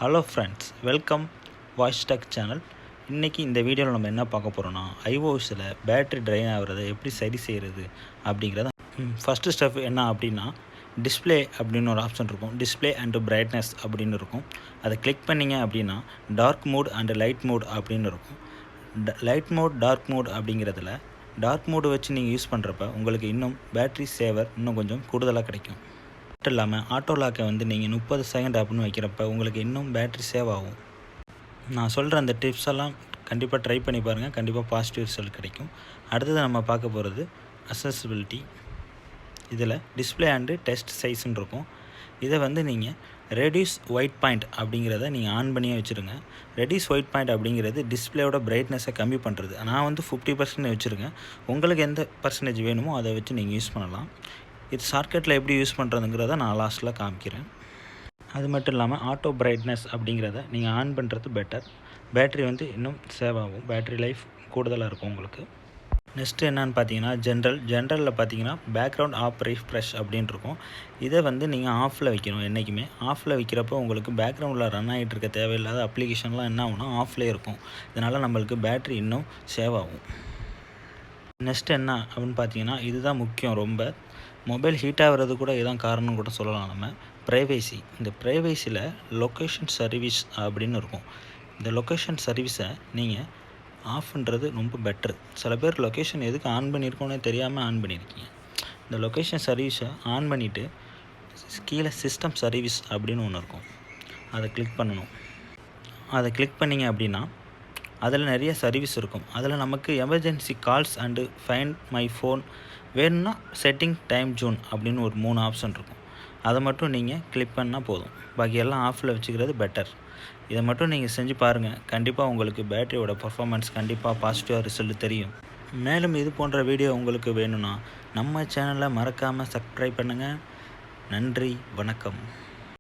Hello friends, welcome voice tech channel. இன்றைக்கி இந்த வீடியோவில் நம்ம என்ன பார்க்க போகிறோன்னா, iOSயில் பேட்ரி ட்ரைன் ஆகிறத எப்படி சரி செய்கிறது அப்படிங்கிறத. ஃபஸ்ட்டு ஸ்டெப் என்ன அப்படின்னா, டிஸ்பிளே அப்படின்னு ஒரு ஆப்ஷன் இருக்கும். டிஸ்பிளே அண்டு பிரைட்னஸ் அப்படின்னு இருக்கும். அதை கிளிக் பண்ணிங்க அப்படின்னா dark mode and light mode அப்படின்னு இருக்கும். லைட் மோட், டார்க் மோட் அப்படிங்கிறதுல டார்க் மோடு வச்சு நீங்கள் யூஸ் பண்ணுறப்ப உங்களுக்கு இன்னும் பேட்ரி சேவர் இன்னும் கொஞ்சம் கூடுதலாக கிடைக்கும். மட்டும் இல்லாமல் ஆட்டோ லாக்கை நீங்கள் 30 செகண்ட் அப்படின்னு வைக்கிறப்ப உங்களுக்கு இன்னும் பேட்ரி சேவ் ஆகும். நான் சொல்கிற அந்த டிப்ஸ் எல்லாம் கண்டிப்பாக ட்ரை பண்ணி பாருங்கள். கண்டிப்பாக பாசிட்டிவ் ரிசல்ட் கிடைக்கும். அடுத்தது நம்ம பார்க்க போகிறது அக்சசிபிலிட்டி. இதில் டிஸ்பிளே அண்டு டெஸ்ட் சைஸ்ன்னு இருக்கும். இதை நீங்கள் ரெடியூஸ் ஒயிட் பாயிண்ட் அப்படிங்கிறத நீங்கள் ஆன் பண்ணியே வச்சுருங்க. ரெடியூஸ் ஒயிட் பாயிண்ட் அப்படிங்கிறது டிஸ்பிளேயோட பிரைட்னஸை கம்மி பண்ணுறது. நான் 50% வச்சுருக்கேன். உங்களுக்கு எந்த பர்சன்டேஜ் வேணுமோ அதை வச்சு நீங்கள் யூஸ் பண்ணலாம். இது ஷார்ட்கட்டில் எப்படி யூஸ் பண்ணுறதுங்கிறத நான் லாஸ்ட்டில் காமிக்கிறேன். அது மட்டும் இல்லாமல் ஆட்டோ பிரைட்னஸ் அப்படிங்கிறத நீங்கள் ஆன் பண்ணுறது பெட்டர். பேட்ரி இன்னும் சேவ் ஆகும். பேட்ரி லைஃப் கூடுதலாக இருக்கும் உங்களுக்கு. நெக்ஸ்ட்டு என்னென்னு பார்த்தீங்கன்னா ஜென்ரலில் பார்த்தீங்கன்னா பேக்ரவுண்ட் ஆஃப் ரீஃப்ரெஷ் அப்படின்னு இருக்கும். இதை நீங்கள் ஆஃபில் வைக்கணும். என்றைக்குமே ஆஃபில் வைக்கிறப்போ உங்களுக்கு பேக்ரவுண்டில் ரன் ஆகிட்டு இருக்க தேவையில்லாத அப்ளிகேஷன்லாம் என்ன ஆகும்னா ஆஃப்லேயே இருக்கும். இதனால் நம்மளுக்கு பேட்ரி இன்னும் சேவ் ஆகும். நெக்ஸ்ட் என்ன அப்படின்னு பார்த்தீங்கன்னா, இதுதான் முக்கியம். ரொம்ப மொபைல் ஹீட் ஆகிறது கூட இதுதான் காரணம் கூட சொல்லலாம். நம்ம ப்ரைவேசி, இந்த ப்ரைவேசியில் லொக்கேஷன் சர்வீஸ் அப்படின்னு இருக்கும். இந்த லொக்கேஷன் சர்வீஸை நீங்கள் ஆஃப் பண்ணுறது ரொம்ப பெட்ரு. சில பேர் லொக்கேஷன் எதுக்கு ஆன் பண்ணியிருக்கோன்னே தெரியாமல் ஆன் பண்ணியிருக்கீங்க. இந்த லொக்கேஷன் சர்வீஸை ஆன் பண்ணிவிட்டு கீழே சிஸ்டம் சர்வீஸ் அப்படின்னு ஒன்று இருக்கும். அதை கிளிக் பண்ணணும். அதை கிளிக் பண்ணிங்க அப்படின்னா அதில் நிறைய சர்வீஸ் இருக்கும். அதில் நமக்கு emergency calls and find my phone வேணும்னா செட்டிங் டைம் ஜோன் அப்படின்னு ஒரு 3 ஆப்ஷன் இருக்கும். அதை மட்டும் நீங்கள் கிளிக் பண்ணால் போதும். பாக்கி எல்லாம் ஆஃபில் வச்சுக்கிறது பெட்டர். இதை மட்டும் நீங்கள் செஞ்சு பாருங்கள். கண்டிப்பாக உங்களுக்கு பேட்டரியோட பர்ஃபார்மன்ஸ் கண்டிப்பாக பாசிட்டிவாக ரிசல்ட் தெரியும். மேலும் இது போன்ற வீடியோ உங்களுக்கு வேணும்னா நம்ம சேனலை மறக்காமல் சப்ஸ்கிரைப் பண்ணுங்கள். நன்றி, வணக்கம்.